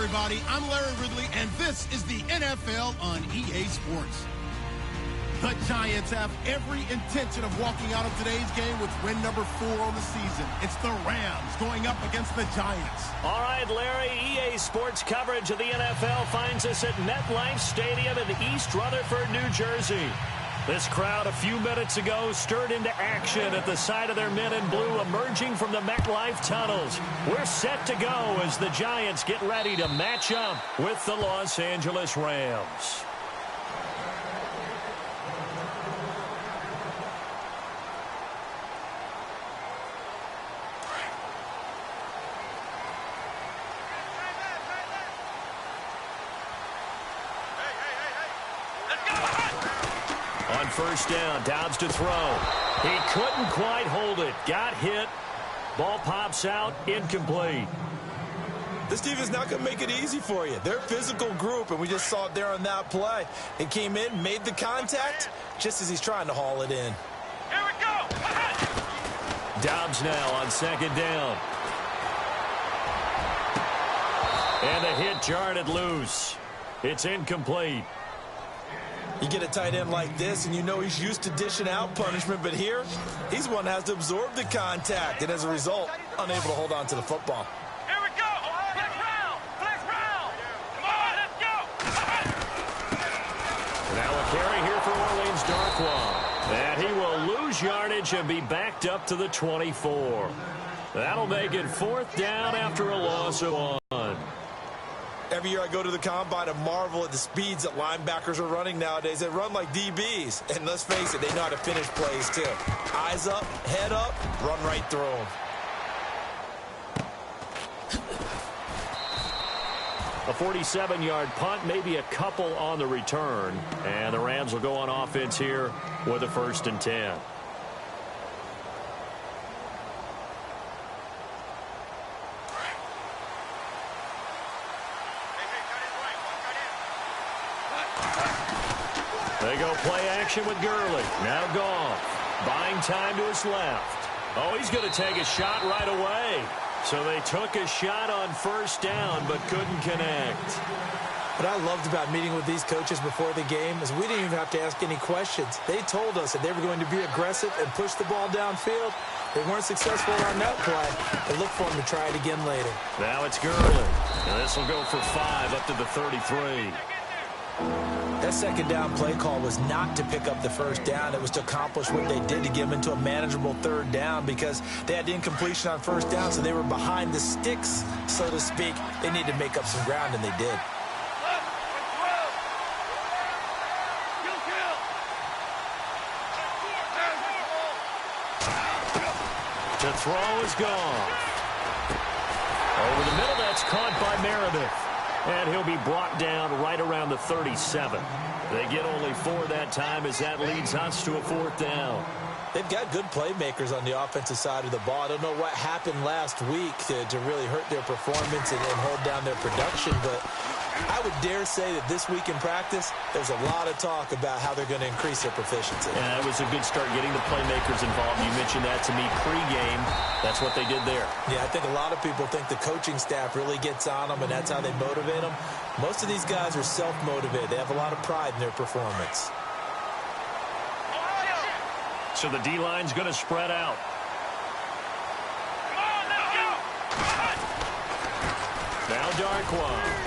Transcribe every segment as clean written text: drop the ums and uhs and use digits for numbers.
everybody. I'm Larry Ridley, and this is the NFL on EA Sports. The Giants have every intention of walking out of today's game with win number 4 on the season. It's the Rams going up against the Giants. All right, Larry, EA Sports coverage of the NFL finds us at MetLife Stadium in East Rutherford, New Jersey. This crowd a few minutes ago stirred into action at the sight of their men in blue emerging from the MetLife tunnels. We're set to go as the Giants get ready to match up with the Los Angeles Rams. On first down, Dobbs to throw. He couldn't quite hold it. Got hit. Ball pops out, incomplete. This defense not going to make it easy for you. They're a physical group, and we just saw it there on that play. He came in, made the contact, just as he's trying to haul it in. Here we go! Dobbs now on second down. And the hit jarred it loose. It's incomplete. You get a tight end like this, and you know he's used to dishing out punishment, but here, he's one that has to absorb the contact, and as a result, unable to hold on to the football. Here we go! Flex round! Flex round! Come on, let's go! Now a carry here for Orleans Darkwa. And he will lose yardage and be backed up to the 24. That'll make it fourth down after a loss of 1. Every year I go to the combine and marvel at the speeds that linebackers are running nowadays. They run like DBs. And let's face it, they know how to finish plays too. Eyes up, head up, run right through them. A 47-yard punt, maybe a couple on the return. And the Rams will go on offense here with a 1st and 10. They go play action with Gurley. Now Goff. Buying time to his left. Oh, he's going to take a shot right away. So they took a shot on first down but couldn't connect. What I loved about meeting with these coaches before the game is we didn't even have to ask any questions. They told us that they were going to be aggressive and push the ball downfield. They weren't successful on that play. They look for them to try it again later. Now it's Gurley. And this will go for 5 up to the 33. That second down play call was not to pick up the first down. It was to accomplish what they did to get them into a manageable third down because they had incompletion on first down, so they were behind the sticks, so to speak. They needed to make up some ground, and they did. The throw is gone. Over the middle, that's caught by Meredith. And he'll be brought down right around the 37. They get only 4 that time as that leads us to a 4th down. They've got good playmakers on the offensive side of the ball. I don't know what happened last week to really hurt their performance and hold down their production, but I would dare say that this week in practice, there's a lot of talk about how they're going to increase their proficiency. Yeah, that was a good start getting the playmakers involved. You mentioned that to me pregame. That's what they did there. Yeah, I think a lot of people think the coaching staff really gets on them, and that's how they motivate them. Most of these guys are self-motivated. They have a lot of pride in their performance. So the D-line's going to spread out. Now Darkwa.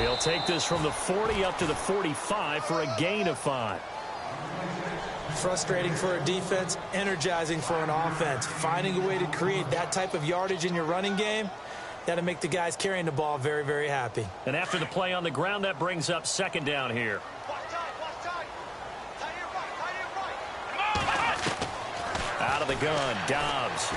He'll take this from the 40 up to the 45 for a gain of 5. Frustrating for a defense, energizing for an offense. Finding a way to create that type of yardage in your running game, that'll make the guys carrying the ball very, very happy. And after the play on the ground, that brings up 2nd down here. Out of the gun, Dobbs.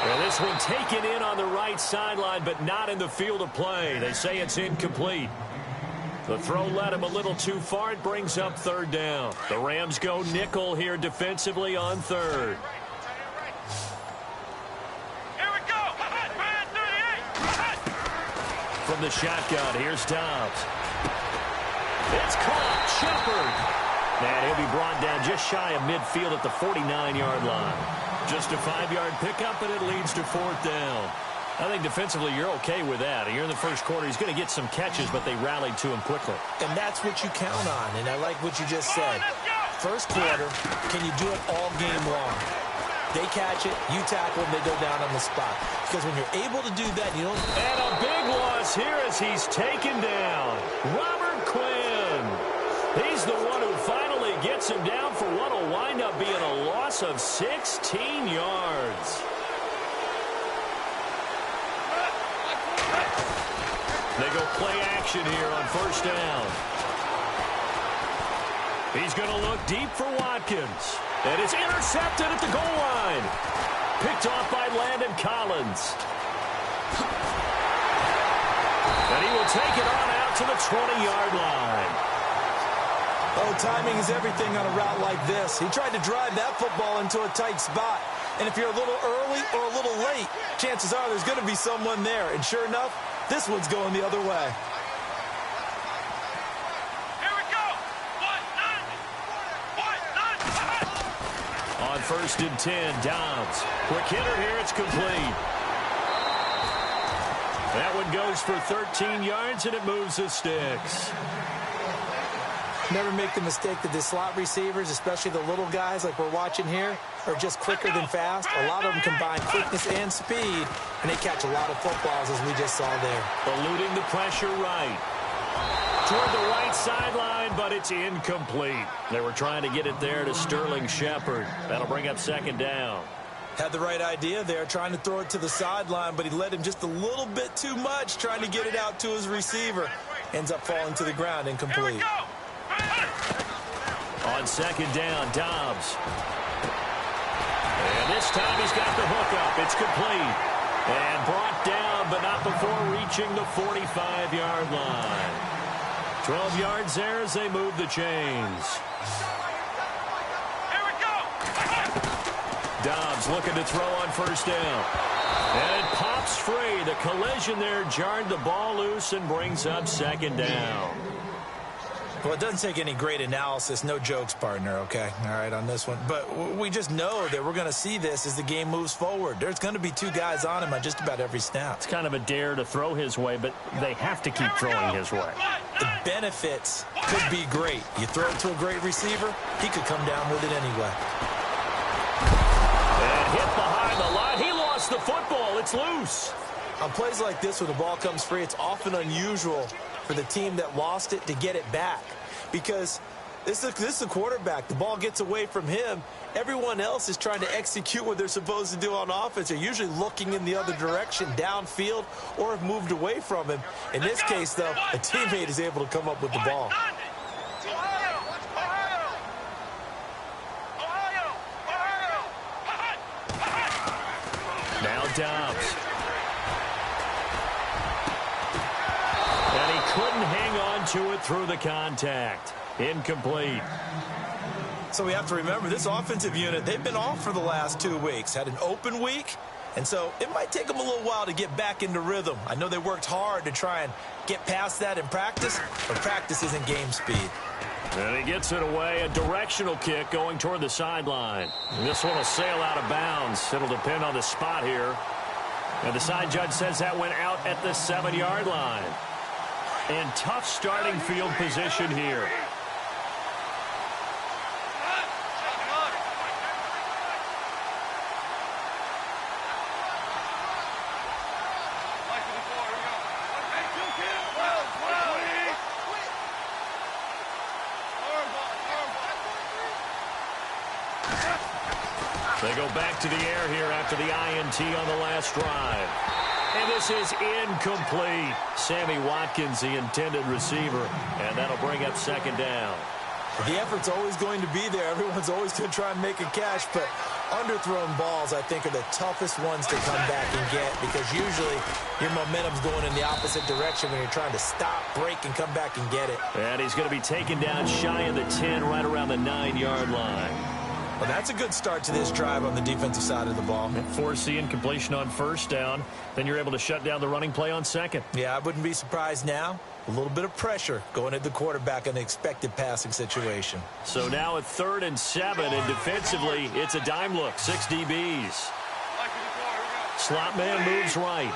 Well, this one taken in on the right sideline, but not in the field of play. They say it's incomplete. The throw led him a little too far. It brings up 3rd down. The Rams go nickel here defensively on 3rd. Here we go! From the shotgun, here's Dobbs. It's caught. Shepard. And he'll be brought down just shy of midfield at the 49-yard line. Just a 5-yard pickup, and it leads to 4th down. I think defensively you're okay with that. You're in the first quarter. He's going to get some catches, but they rallied to him quickly. And that's what you count on, and I like what you just said. First quarter, can you do it all game long? They catch it, you tackle them, they go down on the spot. Because when you're able to do that, you don't... And a big loss here as he's taken down. Robert Quinn. He's the one who finally gets him down for what will wind up being a loss of 16 yards. They go play action here on first down. He's going to look deep for Watkins. And it's intercepted at the goal line. Picked off by Landon Collins. And he will take it on out to the 20-yard line. Oh, timing is everything on a route like this. He tried to drive that football into a tight spot. And if you're a little early or a little late, chances are there's going to be someone there. And sure enough, this one's going the other way. Here we go. On first and 10, Dobbs. Quick hitter here, it's complete. That one goes for 13 yards, and it moves the sticks. Never make the mistake that the slot receivers, especially the little guys like we're watching here, are just quicker than fast. A lot of them combine quickness and speed, and they catch a lot of footballs, as we just saw there. Eluding the pressure right. Toward the right sideline, but it's incomplete. They were trying to get it there to Sterling Shepard. That'll bring up second down. Had the right idea there, trying to throw it to the sideline, but he led him just a little bit too much, trying to get it out to his receiver. Ends up falling to the ground, incomplete. On second down, Dobbs. And this time he's got the hook up. It's complete. And brought down, but not before reaching the 45-yard line. 12 yards there as they move the chains. Here we go. Dobbs looking to throw on first down. And it pops free. The collision there jarred the ball loose and brings up second down. Well, it doesn't take any great analysis. No jokes, partner, okay? All right, on this one. But we just know that we're going to see this as the game moves forward. There's going to be two guys on him on just about every snap. It's kind of a dare to throw his way, but they have to keep throwing his way. The benefits could be great. You throw it to a great receiver, he could come down with it anyway. And hit behind the line. He lost the football. It's loose. On plays like this where the ball comes free, it's often unusual for the team that lost it to get it back. Because this is a quarterback. The ball gets away from him. Everyone else is trying to execute what they're supposed to do on offense. They're usually looking in the other direction, downfield, or have moved away from him. In this case, though, a teammate is able to come up with the ball. Now Dobbs. And he couldn't hang on to it through the contact. Incomplete. So we have to remember, this offensive unit, they've been off for the last 2 weeks. Had an open week, and so it might take them a little while to get back into rhythm. I know they worked hard to try and get past that in practice, but practice isn't game speed. And he gets it away. A directional kick going toward the sideline. This one will sail out of bounds. It'll depend on the spot here. And the side judge says that went out at the 7-yard line. And tough starting field position here. They go back to the air here after the INT on the last drive. And this is incomplete. Sammy Watkins, the intended receiver. And that'll bring up second down. The effort's always going to be there. Everyone's always going to try and make a catch, but underthrown balls, I think, are the toughest ones to come back and get because usually your momentum's going in the opposite direction when you're trying to stop, break, and come back and get it. And he's going to be taken down shy of the 10, right around the 9-yard line. Well, that's a good start to this drive on the defensive side of the ball. Force the incompletion on first down. Then you're able to shut down the running play on second. Yeah, I wouldn't be surprised now. A little bit of pressure going at the quarterback in an expected passing situation. So now at 3rd and 7, and defensively, it's a dime look. 6 DBs. Slot man moves right.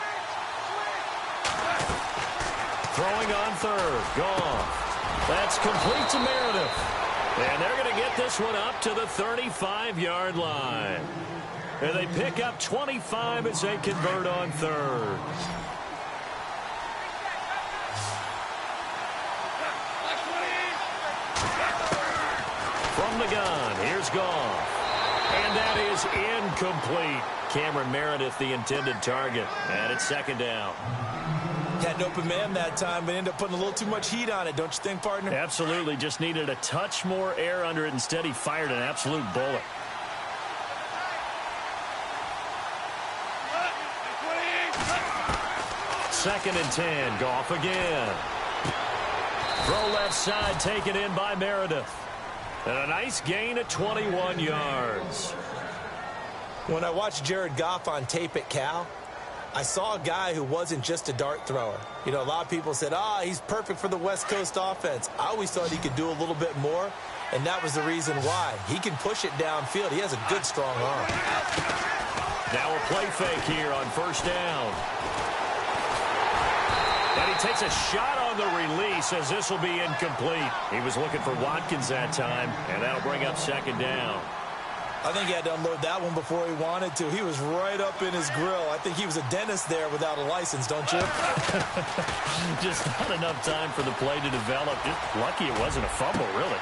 Throwing on third. Goff. That's complete to Meredith. And they're going to get this one up to the 35-yard line. And they pick up 25 as they convert on third. From the gun, here's Goff. And that is incomplete. Cameron Meredith, the intended target. And it's second down. Had an open man that time, but ended up putting a little too much heat on it, don't you think, partner? Absolutely. Just needed a touch more air under it. Instead, he fired an absolute bullet. Second and 10. Goff again. Throw left side, taken in by Meredith. And a nice gain of 21 yards. When I watched Jared Goff on tape at Cal, I saw a guy who wasn't just a dart thrower. You know, a lot of people said, he's perfect for the West Coast offense. I always thought he could do a little bit more, and that was the reason why. He can push it downfield. He has a good, strong arm. Now a play fake here on first down. And he takes a shot on the release as this will be incomplete. He was looking for Watkins that time, and that'll bring up second down. I think he had to unload that one before he wanted to. He was right up in his grill. I think he was a dentist there without a license, don't you? Just not enough time for the play to develop. Just lucky it wasn't a fumble, really.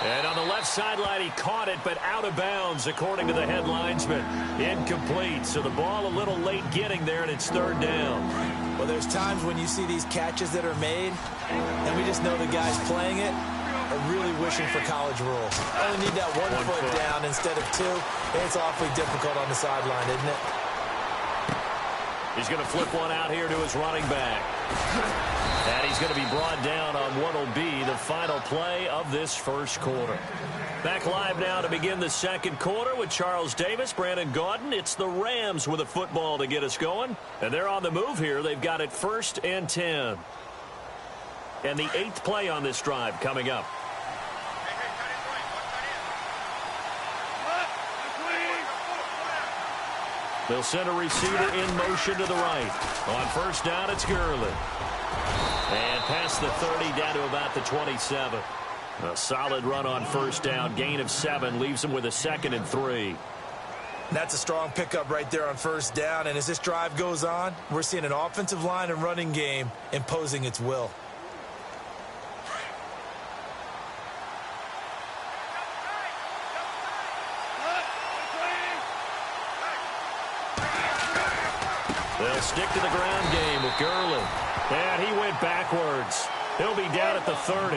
And on the left sideline, he caught it, but out of bounds, according to the head linesman. Incomplete, so the ball a little late getting there, and it's third down. Well, there's times when you see these catches that are made, and we just know the guys playing it are really wishing for college rules. Only need that one foot down instead of two. It's awfully difficult on the sideline, isn't it? He's going to flip one out here to his running back. And he's going to be brought down on what will be the final play of this first quarter. Back live now to begin the second quarter with Charles Davis, Brandon Gaudin. It's the Rams with a football to get us going. And they're on the move here. They've got it 1st and 10. And the 8th play on this drive coming up. They'll send a receiver in motion to the right. On first down, it's Gurley. And past the 30, down to about the 27. A solid run on first down. Gain of 7 leaves him with a 2nd and 3. That's a strong pickup right there on first down. And as this drive goes on, we're seeing an offensive line and running game imposing its will. They'll stick to the ground game with Gurley. And he went backwards. He'll be down at the 30.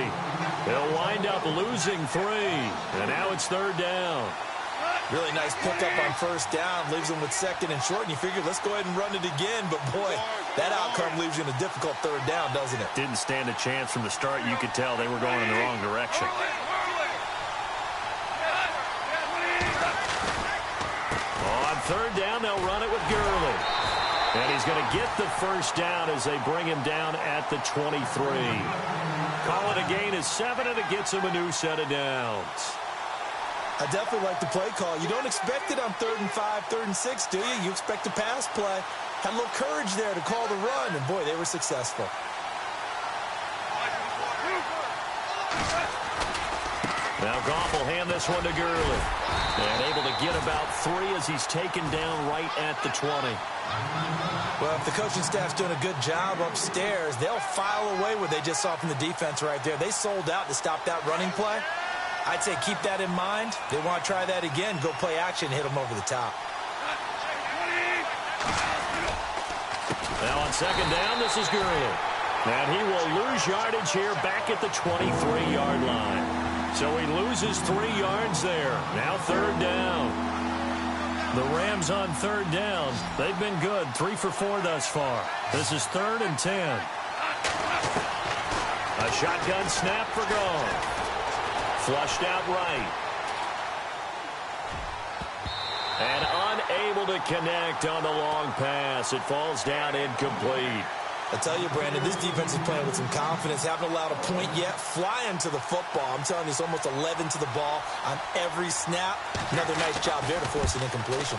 They'll wind up losing 3. And now it's third down. Really nice pickup on first down. Leaves them with 2nd and short. And you figure, let's go ahead and run it again. But, boy, that outcome leaves you in a difficult third down, doesn't it? Didn't stand a chance from the start. You could tell they were going in the wrong direction. On third down, they'll run it with Gurley. And he's going to get the first down as they bring him down at the 23. Call it a gain of 7, and it gets him a new set of downs. I definitely like the play call. You don't expect it on 3rd and 5, 3rd and 6, do you? You expect a pass play. Had a little courage there to call the run, and, boy, they were successful. Now Goff will hand this one to Gurley. And able to get about 3 as he's taken down right at the 20. Well, if the coaching staff's doing a good job upstairs, they'll file away what they just saw from the defense right there. They sold out to stop that running play. I'd say keep that in mind. They want to try that again. Go play action, hit them over the top. Now on second down, this is Gurley. And he will lose yardage here back at the 23-yard line. So he loses 3 yards there. Now third down. The Rams on third down. They've been good. 3 for 4 thus far. This is 3rd and 10. A shotgun snap for Goff. Flushed out right. And unable to connect on the long pass. It falls down incomplete. I tell you, Brandon, this defense is playing with some confidence. Haven't allowed a point yet. Flying to the football. I'm telling you, it's almost 11 to the ball on every snap. Another nice job there to force an incompletion.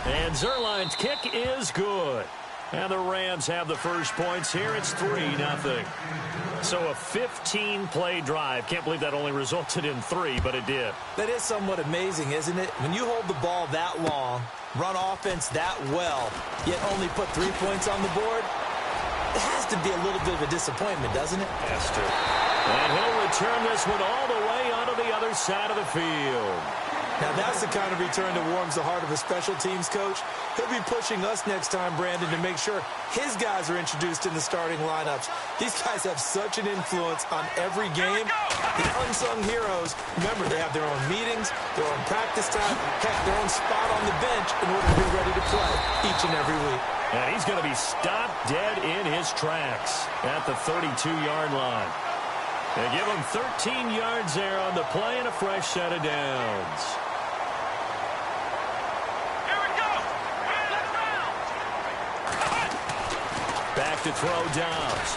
And Zerline's kick is good. And the Rams have the first points here. It's 3-0. So a 15-play drive. Can't believe that only resulted in 3, but it did. That is somewhat amazing, isn't it? When you hold the ball that long, run offense that well, yet only put 3 points on the board, it has to be a little bit of a disappointment, doesn't it? Has to. And he'll return this one all the way onto the other side of the field. Now, that's the kind of return that warms the heart of a special teams coach. He'll be pushing us next time, Brandon, to make sure his guys are introduced in the starting lineups. These guys have such an influence on every game. The unsung heroes, remember, they have their own meetings, their own practice time, heck, their own spot on the bench in order to be ready to play each and every week. And he's going to be stopped dead in his tracks at the 32-yard line. They give him 13 yards there on the play and a fresh set of downs. Back to throw Dobbs.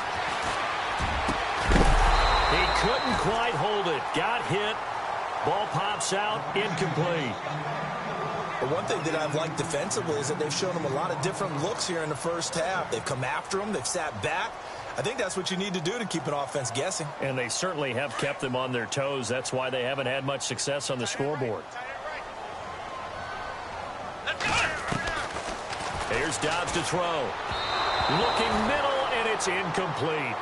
He couldn't quite hold it. Got hit. Ball pops out. Incomplete. But one thing that I've liked defensively is that they've shown him a lot of different looks here in the first half. They've come after him. They've sat back. I think that's what you need to do to keep an offense guessing. And they certainly have kept them on their toes. That's why they haven't had much success on the scoreboard. Here's Dobbs to throw. Looking middle, and it's incomplete.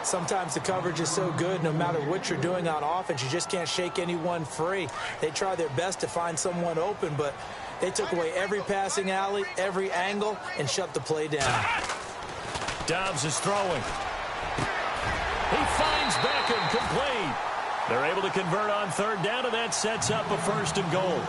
Sometimes the coverage is so good, no matter what you're doing on offense, you just can't shake anyone free. They try their best to find someone open, but they took away every passing alley, every angle, and shut the play down. Dobbs is throwing. He finds Beckham, complete. They're able to convert on third down, and that sets up a 1st and goal.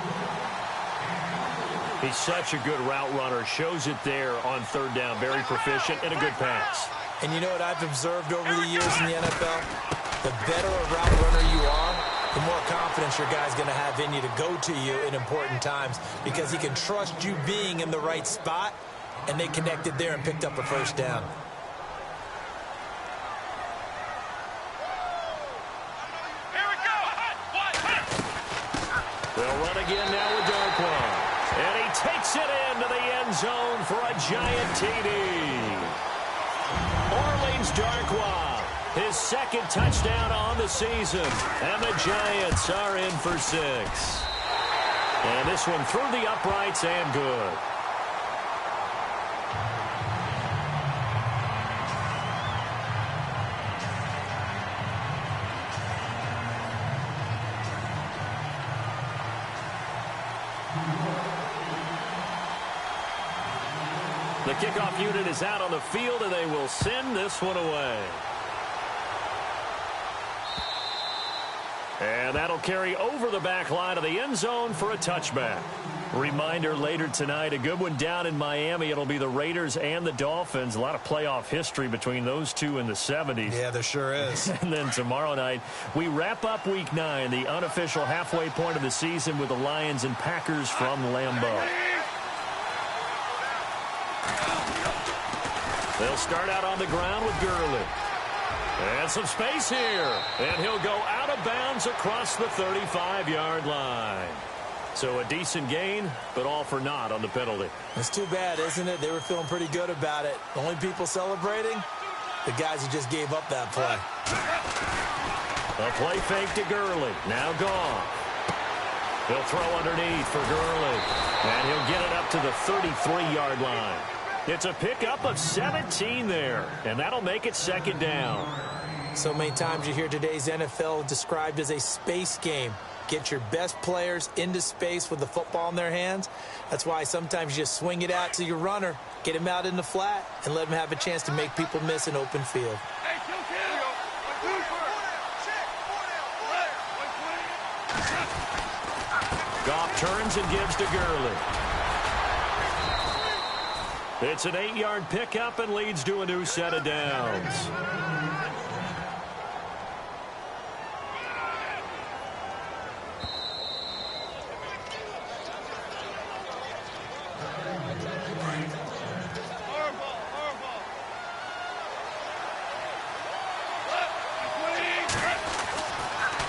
He's such a good route runner. Shows it there on third down. Very proficient and a good pass. And you know what I've observed over the years in the NFL? The better a route runner you are, the more confidence your guy's going to have in you to go to you in important times because he can trust you being in the right spot, and they connected there and picked up a 1st down. They'll run again now with Darkwa. And he takes it into the end zone for a giant TD. Orleans Darkwa, his 2nd touchdown on the season. And the Giants are in for 6. And this one through the uprights and good. The kickoff unit is out on the field, and they will send this one away. And that'll carry over the back line of the end zone for a touchback. Reminder later tonight, a good one down in Miami. It'll be the Raiders and the Dolphins. A lot of playoff history between those two in the 70s. Yeah, there sure is. And then tomorrow night, we wrap up Week 9, the unofficial halfway point of the season with the Lions and Packers from Lambeau. They'll start out on the ground with Gurley. And some space here. And he'll go out of bounds across the 35-yard line. So a decent gain, but all for naught on the penalty. It's too bad, isn't it? They were feeling pretty good about it. The only people celebrating, the guys who just gave up that play. A play fake to Gurley. Now gone. He'll throw underneath for Gurley. And he'll get it up to the 33-yard line. It's a pickup of 17 there, and that'll make it 2nd down. So many times you hear today's NFL described as a space game. Get your best players into space with the football in their hands. That's why sometimes you just swing it out to your runner, get him out in the flat, and let him have a chance to make people miss an open field. Goff turns and gives to Gurley. It's an 8-yard pickup and leads to a new set of downs.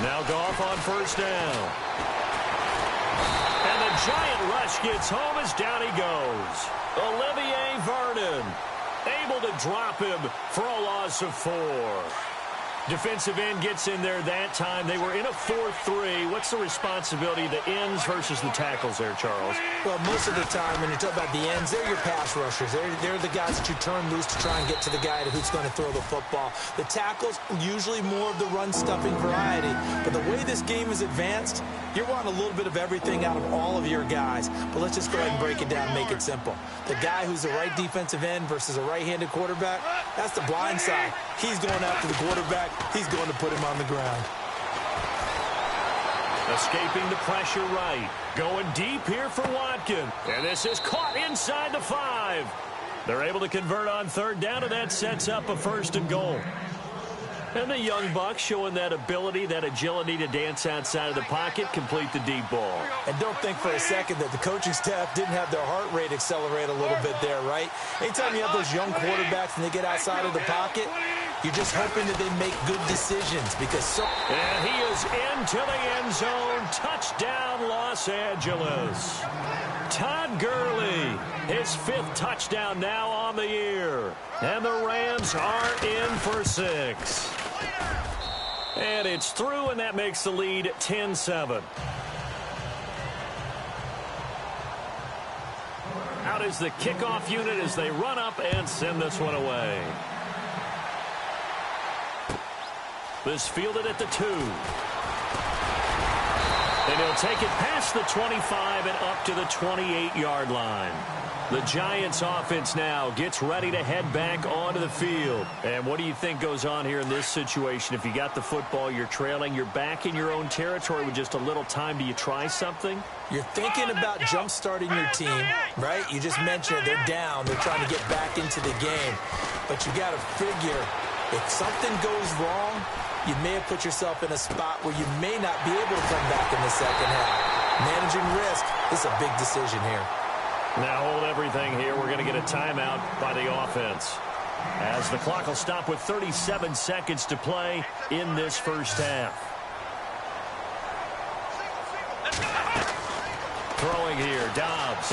Now Goff on 1st down. And the giant rush gets home as down he goes. Olivier Vernon able to drop him for a loss of 4. Defensive end gets in there that time. They were in a 4-3. What's the responsibility of the ends versus the tackles there, Charles? Well, most of the time when you're talking about the ends, they're your pass rushers. They're the guys that you turn loose to try and get to the guy who's going to throw the football. The tackles, usually more of the run-stuffing variety. But the way this game is advanced, you're wanting a little bit of everything out of all of your guys. But let's just go ahead and break it down and make it simple. The guy who's the right defensive end versus a right-handed quarterback, that's the blind side. He's going after the quarterback. He's going to put him on the ground. Escaping the pressure right. Going deep here for Watkins. And this is caught inside the 5. They're able to convert on 3rd down, and that sets up a 1st and goal. And the young buck showing that ability, that agility to dance outside of the pocket, complete the deep ball. And don't think for a second that the coaching staff didn't have their heart rate accelerate a little bit there, right? Anytime you have those young quarterbacks and they get outside of the pocket, you're just hoping that they make good decisions because And he is into the end zone. Touchdown, Los Angeles. Todd Gurley, his 5th touchdown now on the year. And the Rams are in for 6. And it's through, and that makes the lead 10-7. Out is the kickoff unit as they run up and send this one away. This fielded at the 2. And he'll take it past the 25 and up to the 28-yard line. The Giants offense now gets ready to head back onto the field. And what do you think goes on here in this situation? If you got the football, you're trailing, you're back in your own territory with just a little time. Do you try something? You're thinking about jump-starting your team, right? You just mentioned it. They're down. They're trying to get back into the game. But you got to figure if something goes wrong, you may have put yourself in a spot where you may not be able to come back in the second half. Managing risk is a big decision here. Now hold everything here. We're going to get a timeout by the offense, as the clock will stop with 37 seconds to play in this first half. Throwing here, Dobbs.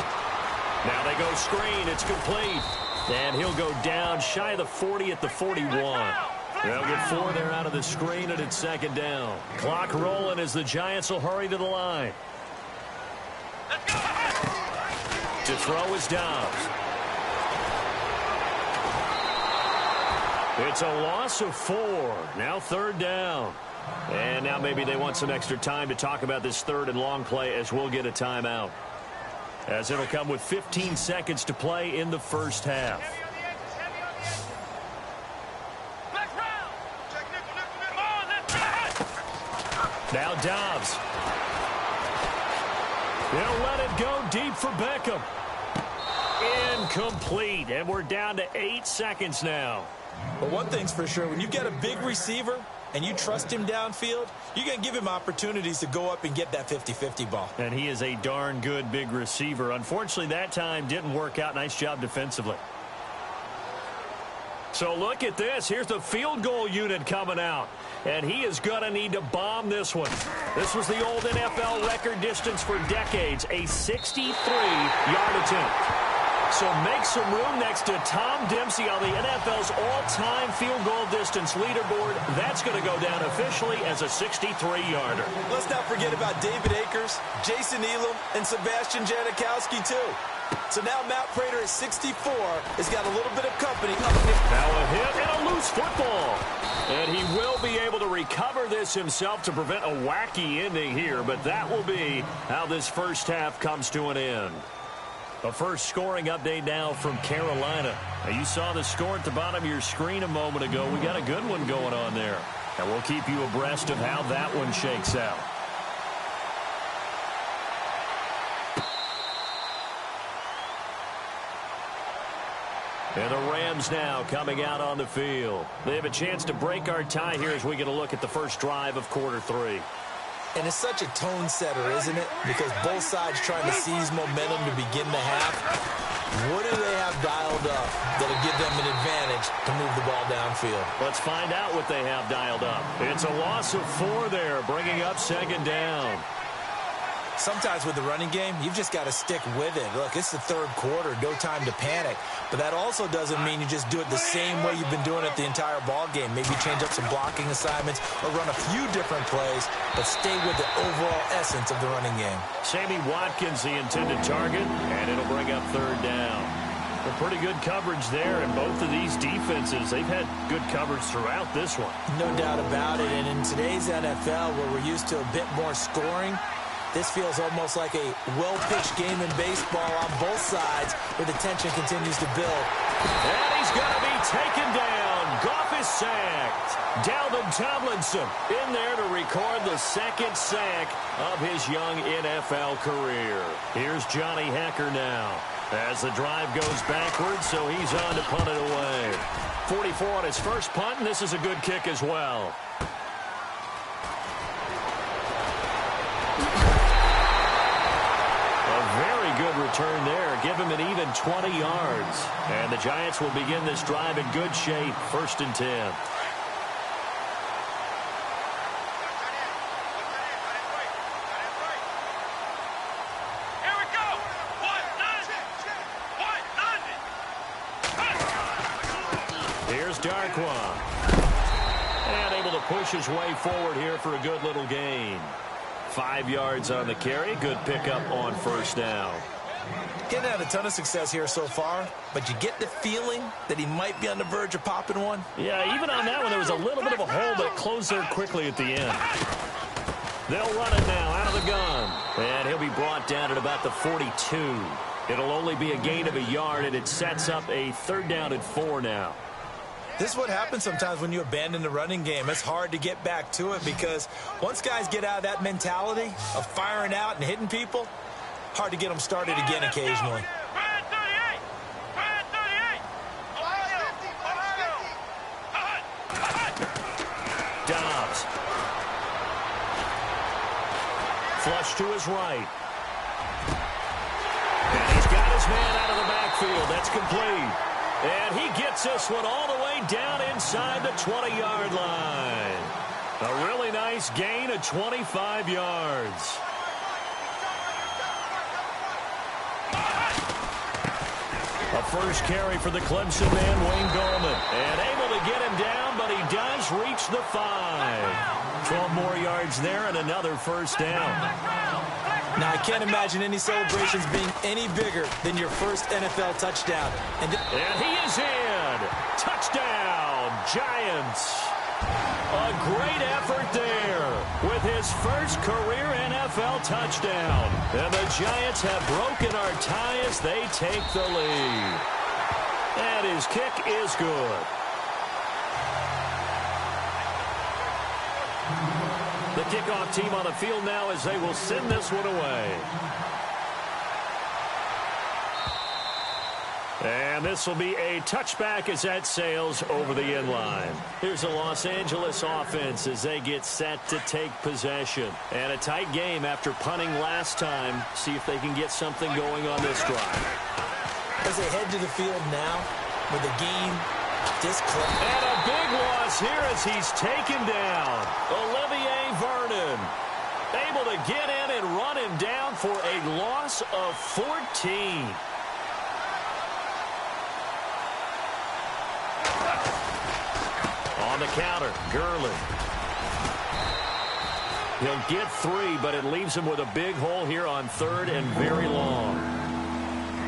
Now they go screen. It's complete. And he'll go down shy of the 40 at the 41. They'll get 4 there out of the screen, and it's 2nd down. Clock rolling as the Giants will hurry to the line. To throw is Dobbs. It's a loss of 4. Now 3rd down. And now maybe they want some extra time to talk about this 3rd and long play as we'll get a timeout. As it'll come with 15 seconds to play in the first half. Now Dobbs. They'll let it go deep for Beckham. Incomplete, and we're down to 8 seconds now. But one thing's for sure, when you've got a big receiver and you trust him downfield, you're going to give him opportunities to go up and get that 50-50 ball. And he is a darn good big receiver. Unfortunately, that time didn't work out. Nice job defensively. So look at this. Here's the field goal unit coming out. And he is going to need to bomb this one. This was the old NFL record distance for decades, a 63-yard attempt. So make some room next to Tom Dempsey on the NFL's all-time field goal distance leaderboard. That's going to go down officially as a 63-yarder. Let's not forget about David Akers, Jason Elam, and Sebastian Janikowski, too. So now Matt Prater at 64 has got a little bit of company up near. Now a hit and a loose football. And he will be able to recover this himself to prevent a wacky ending here. But that will be how this first half comes to an end. A first scoring update now from Carolina. Now you saw the score at the bottom of your screen a moment ago. We got a good one going on there. And we'll keep you abreast of how that one shakes out. And the Rams now coming out on the field. They have a chance to break our tie here as we get a look at the first drive of quarter 3. And it's such a tone setter, isn't it? Because both sides trying to seize momentum to begin the half. What do they have dialed up that'll give them an advantage to move the ball downfield? Let's find out what they have dialed up. It's a loss of 4 there, bringing up 2nd down. sometimes with the running game, you've just got to stick with it. Look, it's the third quarter, no time to panic. But that also doesn't mean you just do it the same way you've been doing it the entire ball game. Maybe change up some blocking assignments or run a few different plays, but stay with the overall essence of the running game. Sammy Watkins, the intended target, and it'll bring up third down. A pretty good coverage there, and both of these defenses, they've had good coverage throughout this one. No doubt about it, and in today's NFL, where we're used to a bit more scoring, this feels almost like a well-pitched game in baseball on both sides, where the tension continues to build. And he's going to be taken down. Goff is sacked. Dalvin Tomlinson in there to record the second sack of his young NFL career. Here's Johnny Hacker now, as the drive goes backwards, so he's on to punt it away. 44 on his first punt, and this is a good kick as well. A very good return there. Give him an even 20 yards. And the Giants will begin this drive in good shape. 1st and 10. Darkwa. And able to push his way forward here for a good little gain. 5 yards on the carry. Good pickup on first down. Getting had a ton of success here so far, but you get the feeling that he might be on the verge of popping one. Yeah, even on that one, there was a little bit of a hole, but it closed there quickly at the end. They'll run it now out of the gun. And he'll be brought down at about the 42. It'll only be a gain of a yard, and it sets up a 3rd down and 4 now. This is what happens sometimes when you abandon the running game. It's hard to get back to it because once guys get out of that mentality of firing out and hitting people, hard to get them started again occasionally. Dobbs. Flush to his right. And he's got his man out of the backfield. That's complete. And he gets this one all the way down inside the 20-yard line. A really nice gain of 25 yards. A first carry for the Clemson man, Wayne Gallman. And able to get him down, but he does reach the 5. 12 more yards there and another first down. Now, I can't imagine any celebrations being any bigger than your first NFL touchdown. And he is in. Touchdown, Giants. A great effort there with his first career NFL touchdown. And the Giants have broken our tie as they take the lead. And his kick is good. The kickoff team on the field now as they will send this one away. And this will be a touchback as that sails over the end line. Here's a Los Angeles offense as they get set to take possession. And a tight game after punting last time. See if they can get something going on this drive. As they head to the field now with a game this close. And a big loss here as he's taken down. Olivier Vernon able to get in and run him down for a loss of 14. On the counter, Gurley. He'll get 3, but it leaves him with a big hole here on 3rd and very long.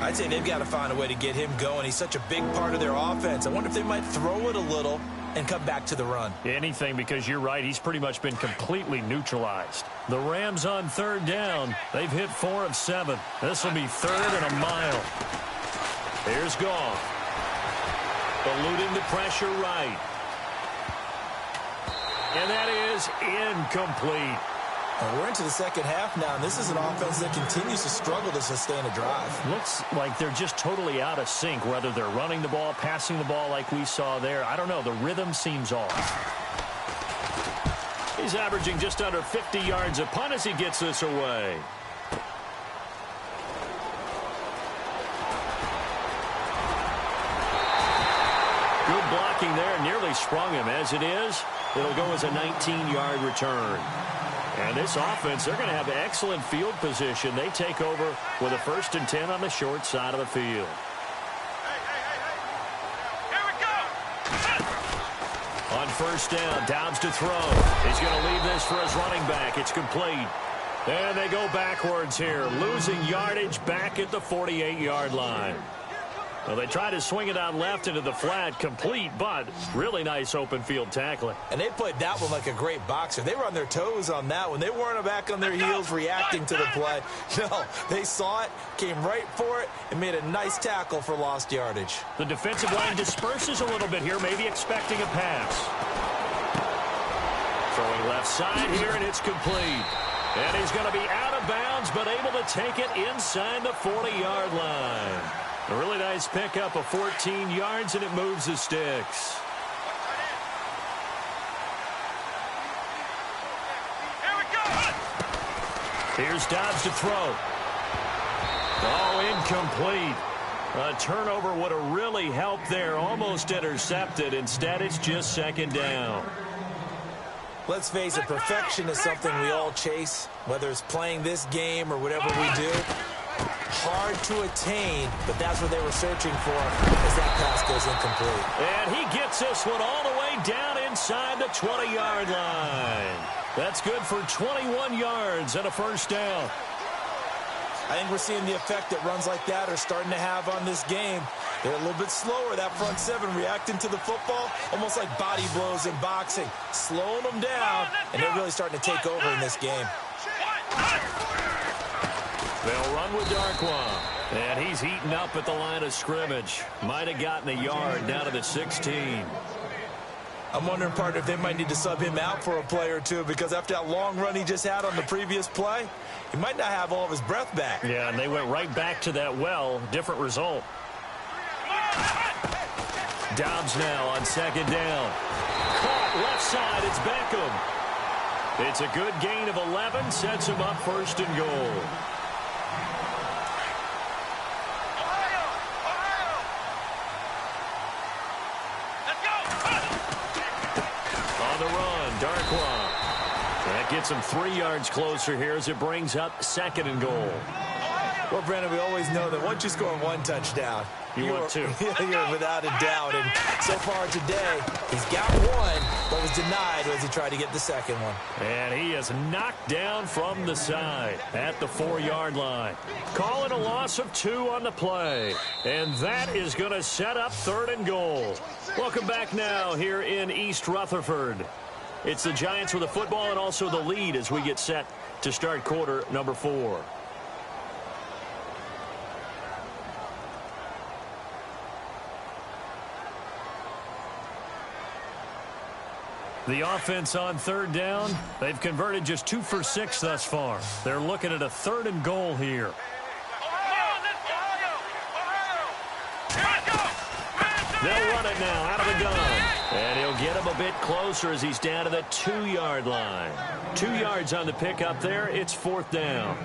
I'd say they've got to find a way to get him going. He's such a big part of their offense. I wonder if they might throw it a little and come back to the run. Anything, because you're right. He's pretty much been completely neutralized. The Rams on 3rd down. They've hit 4 of 7. This will be 3rd and a mile. Here's Goff. Eluding the pressure right. And that is incomplete. We're into the second half now, and this is an offense that continues to struggle to sustain a drive. Looks like they're just totally out of sync, whether they're running the ball, passing the ball like we saw there. I don't know. The rhythm seems off. He's averaging just under 50 yards a punt as he gets this away. Good blocking there, nearly sprung him. As it is, it'll go as a 19-yard return. And this offense, they're going to have excellent field position. They take over with a 1st and 10 on the short side of the field. On 1st down, Dobbs to throw. He's going to leave this for his running back. It's complete. And they go backwards here, losing yardage back at the 48-yard line. Well, they try to swing it out left into the flat, complete, but really nice open field tackling. And they played that one like a great boxer. They were on their toes on that one. They weren't back on their heels reacting to the play. No, they saw it, came right for it, and made a nice tackle for lost yardage. The defensive line disperses a little bit here, maybe expecting a pass. Throwing left side here, and it's complete. And he's going to be out of bounds, but able to take it inside the 40-yard line. A really nice pickup of 14 yards, and it moves the sticks. Here we go. Here's Dobbs to throw. Oh, incomplete. A turnover would have really helped there. Almost intercepted. Instead, it's just 2nd down. Let's face it, perfection is something we all chase, whether it's playing this game or whatever we do. Hard to attain, but that's what they were searching for as that pass goes incomplete. And he gets this one all the way down inside the 20-yard line. That's good for 21 yards and a 1st down. I think we're seeing the effect that runs like that are starting to have on this game. They're a little bit slower, that front 7, reacting to the football, almost like body blows in boxing, slowing them down, and they're really starting to take over in this game. They'll run with Darkwa, and he's heating up at the line of scrimmage. Might have gotten a yard down to the 16. I'm wondering, partner, if they might need to sub him out for a play or two, because after that long run he just had on the previous play, he might not have all of his breath back. Yeah, and they went right back to that well. Different result. Dobbs now on 2nd down. Caught left side. It's Beckham. It's a good gain of 11. Sets him up 1st and goal. On the run, Darkwa. That gets him 3 yards closer here as it brings up 2nd and goal. Well, Brandon, we always know that once you score 1 touchdown, you want 2. You're without a doubt. And so far today, he's got 1, but was denied as he tried to get the 2nd one. And he is knocked down from the side at the 4-yard line. Calling a loss of 2 on the play. And that is going to set up 3rd and goal. Welcome back now here in East Rutherford. It's the Giants with the football and also the lead as we get set to start quarter number 4. The offense on 3rd down, they've converted just 2 for 6 thus far. They're looking at a 3rd and goal here. They'll run it now out of the gun. And he'll get him a bit closer as he's down to the 2-yard line. 2 yards on the pickup there. It's 4th down.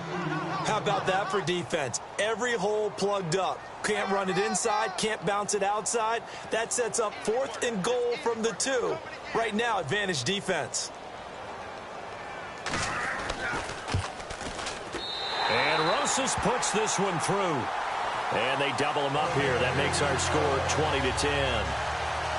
How about that for defense? Every hole plugged up. Can't run it inside, can't bounce it outside. That sets up 4th and goal from the 2. Right now, advantage defense. And Rosas puts this one through. And they double him up here. That makes our score 20-10.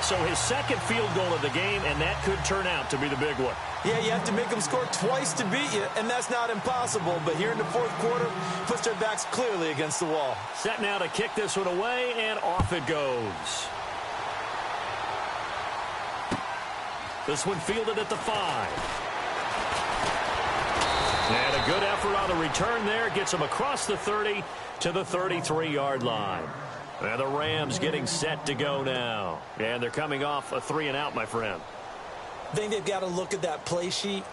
So his 2nd field goal of the game, and that could turn out to be the big one. Yeah, you have to make them score twice to beat you, and that's not impossible. But here in the 4th quarter, puts their backs clearly against the wall. Set now to kick this one away, and off it goes. This one fielded at the 5. And a good effort on the return there. Gets him across the 30 to the 33-yard line. And the Rams getting set to go now. And they're coming off a 3-and-out, my friend. I think they've got to look at that play sheet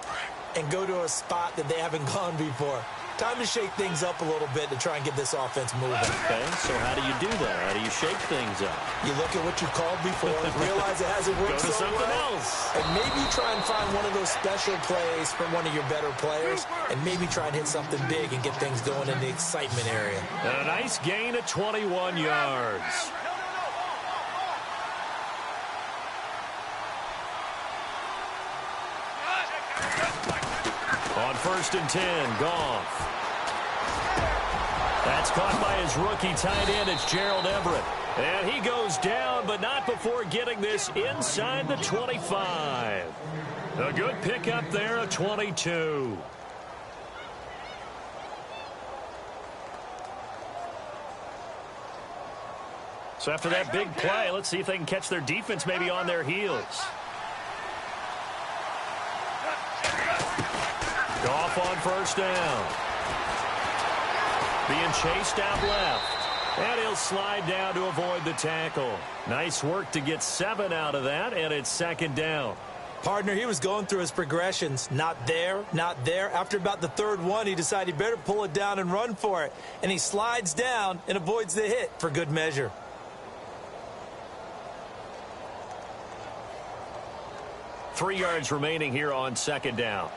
and go to a spot that they haven't gone before. Time to shake things up a little bit to try and get this offense moving. Okay, so how do you do that? How do you shake things up? You look at what you called before, realize it hasn't worked Go to so something well, else. and maybe try and find one of those special plays from one of your better players, and maybe try and hit something big and get things going in the excitement area. And a nice gain of 21 yards. On first and 10. Goff. That's caught by his rookie tight end. It's Gerald Everett. And he goes down, but not before getting this inside the 25. A good pickup there of 22. So after that big play, let's see if they can catch their defense maybe on their heels. Goff on first down. Being chased out left. And he'll slide down to avoid the tackle. Nice work to get 7 out of that, and it's second down. Partner, he was going through his progressions. Not there, not there. After about the third one, he decided he better pull it down and run for it. And he slides down and avoids the hit for good measure. Three yards remaining here on second down.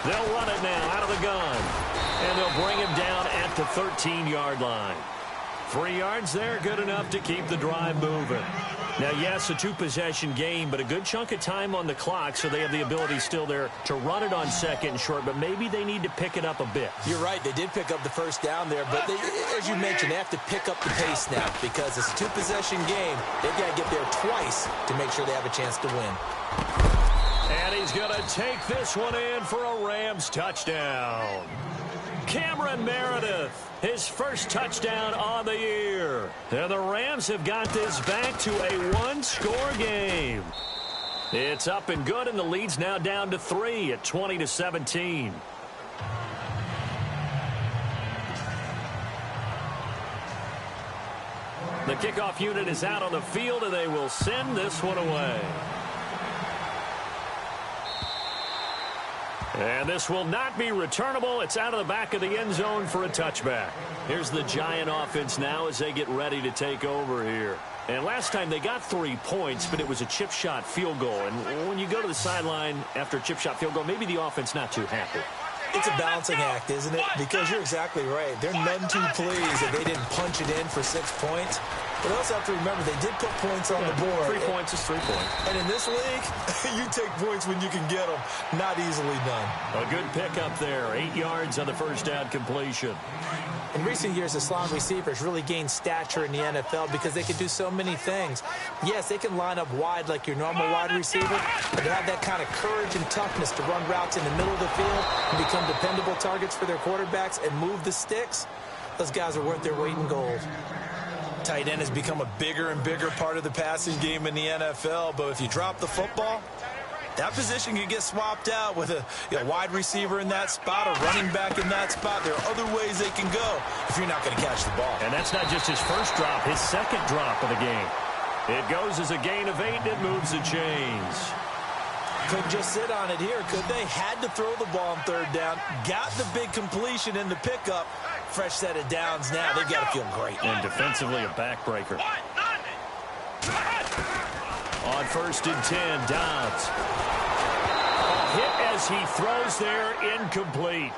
They'll run it now out of the gun. And they'll bring him down at the 13-yard line. 3 yards there, good enough to keep the drive moving. Now, yes, a two-possession game, but a good chunk of time on the clock, so they have the ability still there to run it on second and short, but maybe they need to pick it up a bit. You're right. They did pick up the first down there, but as you mentioned, they have to pick up the pace now because it's a two-possession game. They've got to get there twice to make sure they have a chance to win. And he's going to take this one in for a Rams touchdown. Cameron Meredith, his first touchdown on the year. And the Rams have got this back to a one-score game. It's up and good, and the lead's now down to 3 at 20-17. The kickoff unit is out on the field, and they will send this one away. And this will not be returnable. It's out of the back of the end zone for a touchback. Here's the Giant offense now as they get ready to take over here. And last time they got 3 points, but it was a chip shot field goal. And when you go to the sideline after a chip shot field goal, maybe the offense not too happy. It's a balancing act, isn't it? Because you're exactly right. They're none too pleased that they didn't punch it in for 6 points. But they also have to remember they did put points on the board. 3 points is 3 points. And in this league, you take points when you can get them. Not easily done. A good pickup there. 8 yards on the first down completion. In recent years, the slot receivers really gained stature in the NFL because they can do so many things. Yes, they can line up wide like your normal wide receiver, but they have that kind of courage and toughness to run routes in the middle of the field and become dependable targets for their quarterbacks and move the sticks. Those guys are worth their weight in gold. Tight end has become a bigger and bigger part of the passing game in the NFL, but if you drop the football, that position can get swapped out with a wide receiver in that spot, a running back in that spot. There are other ways they can go if you're not going to catch the ball. And that's not just his first drop, his second drop of the game. It goes as a gain of 8, and it moves the chains. Couldn't just sit on it here, could they? Had to throw the ball on third down, got the big completion in the pickup. Fresh set of downs now. They've got to feel great. And defensively, a backbreaker. On first and 10, Dobbs. A hit as he throws there, incomplete.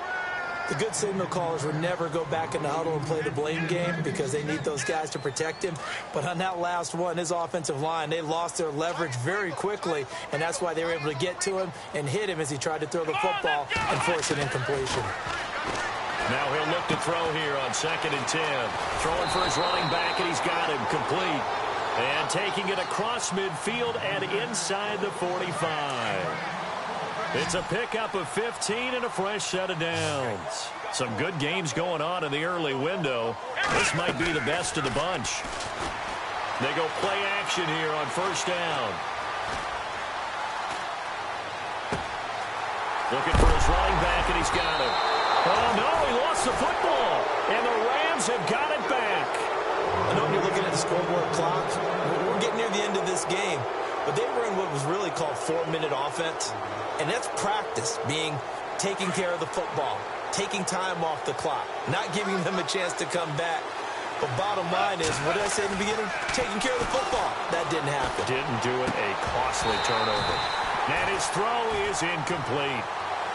The good signal callers would never go back in the huddle and play the blame game because they need those guys to protect him. But on that last one, his offensive line, they lost their leverage very quickly, and that's why they were able to get to him and hit him as he tried to throw the football and force an incompletion. Now he'll look to throw here on second and 10. Throwing for his running back, and he's got him complete. And taking it across midfield and inside the 45. It's a pickup of 15 and a fresh set of downs. Some good games going on in the early window. This might be the best of the bunch. They go play action here on first down. Looking for his running back, and he's got it. Oh, no, he lost the football. And the Rams have got it back. I know when you're looking at the scoreboard clock, we're getting near the end of this game. But they were in what was really called 4-minute offense. And that's practice, being taking care of the football, taking time off the clock, not giving them a chance to come back. But bottom line is, what did I say in the beginning? Taking care of the football. That didn't happen. Didn't do it. A costly turnover. And his throw is incomplete.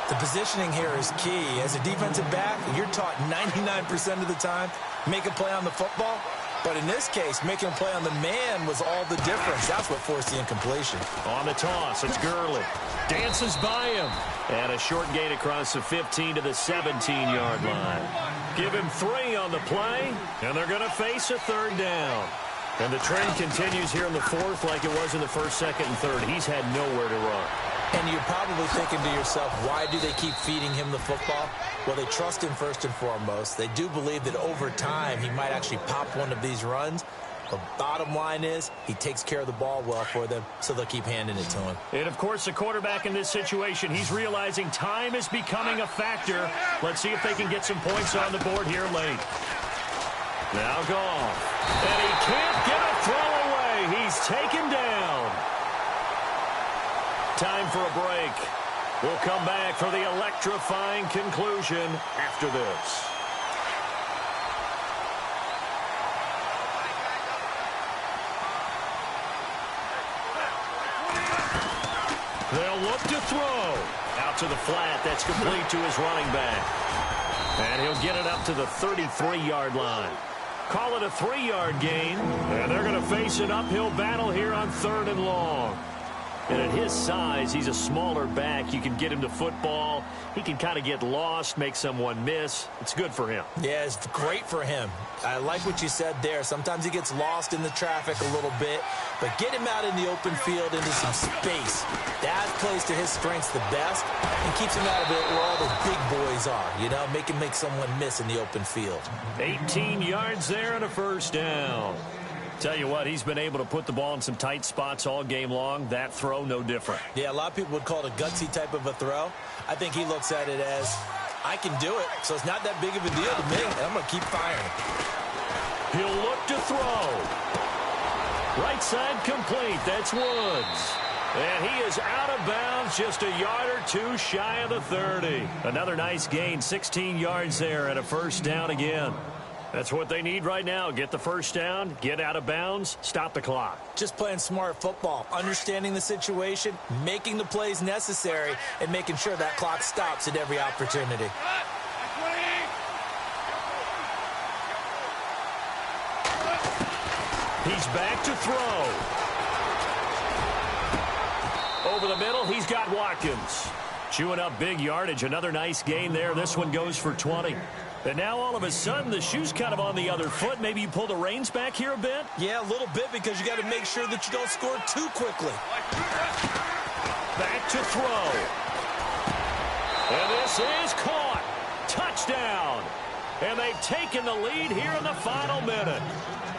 The positioning here is key. As a defensive back, you're taught 99% of the time, make a play on the football. But in this case, making a play on the man was all the difference. That's what forced the incompletion. On the toss, it's Gurley. Dances by him. And a short gain across the 15 to the 17-yard line. Give him 3 on the play, and they're going to face a third down. And the trend continues here in the fourth like it was in the first, second, and third. He's had nowhere to run. And you're probably thinking to yourself, why do they keep feeding him the football? Well, they trust him first and foremost. They do believe that over time he might actually pop one of these runs. The bottom line is he takes care of the ball well for them, so they'll keep handing it to him. And, of course, the quarterback in this situation, he's realizing time is becoming a factor. Let's see if they can get some points on the board here late. Now Goff. And he can't get a throw away. He's taken down. Time for a break. We'll come back for the electrifying conclusion after this. They'll look to throw. Out to the flat. That's complete to his running back. And he'll get it up to the 33-yard line. Call it a 3-yard gain. And they're going to face an uphill battle here on 3rd and long. And at his size, he's a smaller back. You can get him to football. He can kind of get lost, make someone miss. It's good for him. Yeah, it's great for him. I like what you said there. Sometimes he gets lost in the traffic a little bit, but get him out in the open field into some space. That plays to his strengths the best and keeps him out of it where all the big boys are, you know, make him make someone miss in the open field. 18 yards there and a first down. Tell you what, he's been able to put the ball in some tight spots all game long. That throw, no different. Yeah, a lot of people would call it a gutsy type of a throw. I think he looks at it as, I can do it, so it's not that big of a deal to me, and I'm going to keep firing. He'll look to throw. Right side complete. That's Woods. And he is out of bounds, just a yard or two shy of the 30. Another nice gain, 16 yards there, and a first down again. That's what they need right now. Get the first down, get out of bounds, stop the clock. Just playing smart football, understanding the situation, making the plays necessary, and making sure that clock stops at every opportunity. He's back to throw. Over the middle, he's got Watkins. Chewing up big yardage. Another nice gain there. This one goes for 20. And now all of a sudden the shoe's kind of on the other foot. Maybe you pull the reins back here a bit? Yeah, a little bit, because you got to make sure that you don't score too quickly. Back to throw. And this is caught. Touchdown. And they've taken the lead here in the final minute.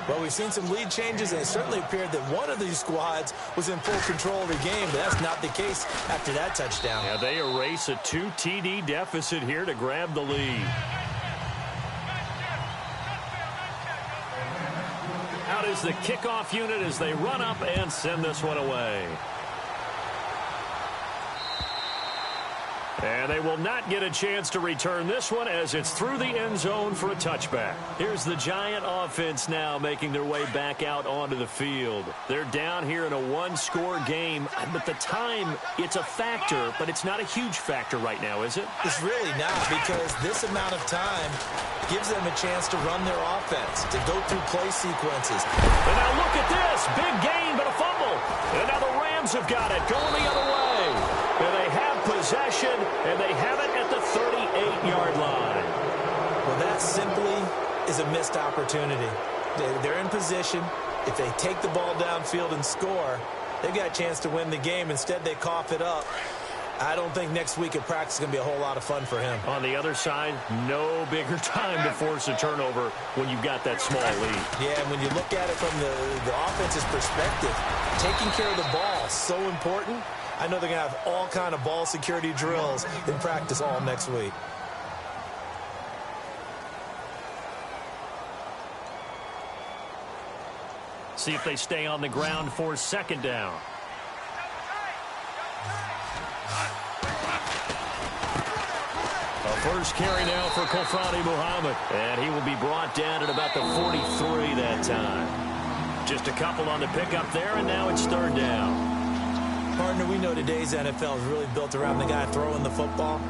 Well, we've seen some lead changes, and it certainly appeared that one of these squads was in full control of the game, but that's not the case after that touchdown. Yeah, they erase a 2 TD deficit here to grab the lead. Out is the kickoff unit as they run up and send this one away. And they will not get a chance to return this one as it's through the end zone for a touchback. Here's the Giant offense now making their way back out onto the field. They're down here in a one-score game, but the time, it's a factor, but it's not a huge factor right now, is it? It's really not, because this amount of time gives them a chance to run their offense, to go through play sequences. And now look at this. Big gain, but a fumble. And now the Rams have got it going the other way. And they have possession, and they have it at the 38-yard line. Well, that simply is a missed opportunity. They're in position. If they take the ball downfield and score, they've got a chance to win the game. Instead, they cough it up. I don't think next week at practice is going to be a whole lot of fun for him. On the other side, no bigger time to force a turnover when you've got that small lead. Yeah, and when you look at it from the offense's perspective, taking care of the ball is so important. I know they're going to have all kind of ball security drills in practice all next week. See if they stay on the ground for second down. A first carry now for Kofrani Muhammad. And he will be brought down at about the 43 that time. Just a couple on the pickup there, and now it's third down. Partner, we know today's NFL is really built around the guy throwing the football.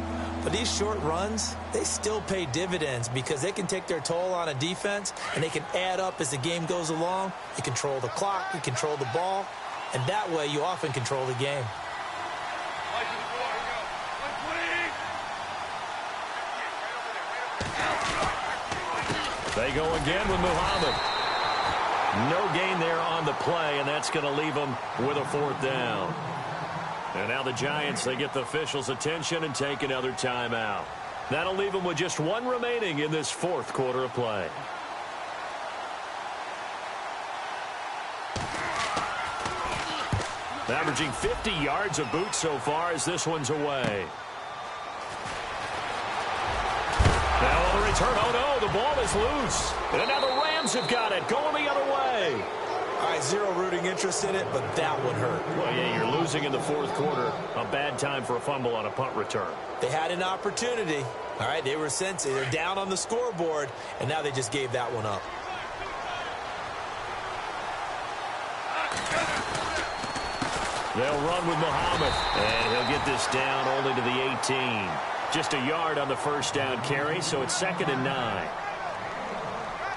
But these short runs, they still pay dividends because they can take their toll on a defense, and they can add up as the game goes along. You control the clock, you control the ball, and that way you often control the game. They go again with Muhammad. No gain there on the play, and that's going to leave them with a 4th down. And now the Giants, they get the officials' attention and take another timeout. That'll leave them with just 1 remaining in this 4th quarter of play. Averaging 50 yards of boot so far as this one's away. Now on the return, oh no, the ball is loose. And now the Rams have got it, going the other way. All right, zero rooting interest in it, but that one hurt. Well, yeah, you're losing in the 4th quarter. A bad time for a fumble on a punt return. They had an opportunity. All right, they were sensitive. They're down on the scoreboard, and now they just gave that one up. They'll run with Muhammad, and he'll get this down only to the 18. Just a yard on the 1st down carry, so it's 2nd and 9.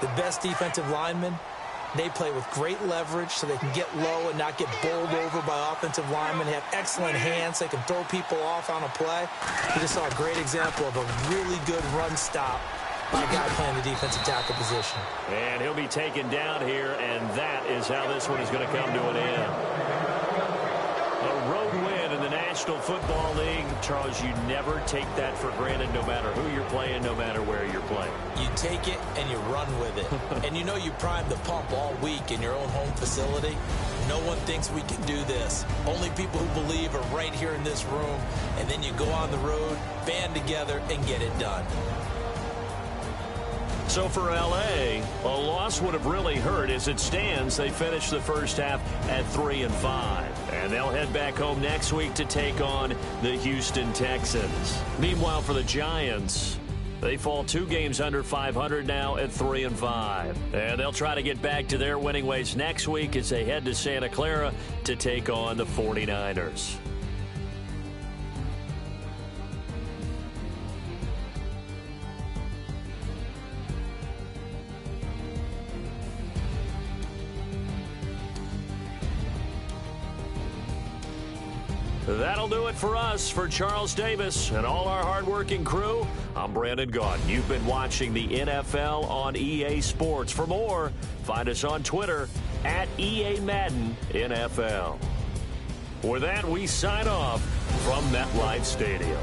The best defensive linemen, they play with great leverage so they can get low and not get bowled over by offensive linemen. They have excellent hands. They can throw people off on a play. We just saw a great example of a really good run stop by a guy playing the defensive tackle position. And he'll be taken down here, and that is how this one is going to come to an end. A road win in the National Football League. Charles, you never take that for granted no matter who you're playing, no matter where you're playing. You take it and you run with it. And you know you primed the pump all week in your own home facility. No one thinks we can do this. Only people who believe are right here in this room. And then you go on the road, band together, and get it done. So for L.A., a loss would have really hurt. As it stands, they finished the 1st half at 3-5. And they'll head back home next week to take on the Houston Texans. Meanwhile, for the Giants, they fall 2 games under 500 now at 3-5. And they'll try to get back to their winning ways next week as they head to Santa Clara to take on the 49ers. That'll do it for us. For Charles Davis and all our hardworking crew, I'm Brandon Gaudin. You've been watching the NFL on EA Sports. For more, find us on Twitter at EA Madden NFL. With that, we sign off from MetLife Stadium.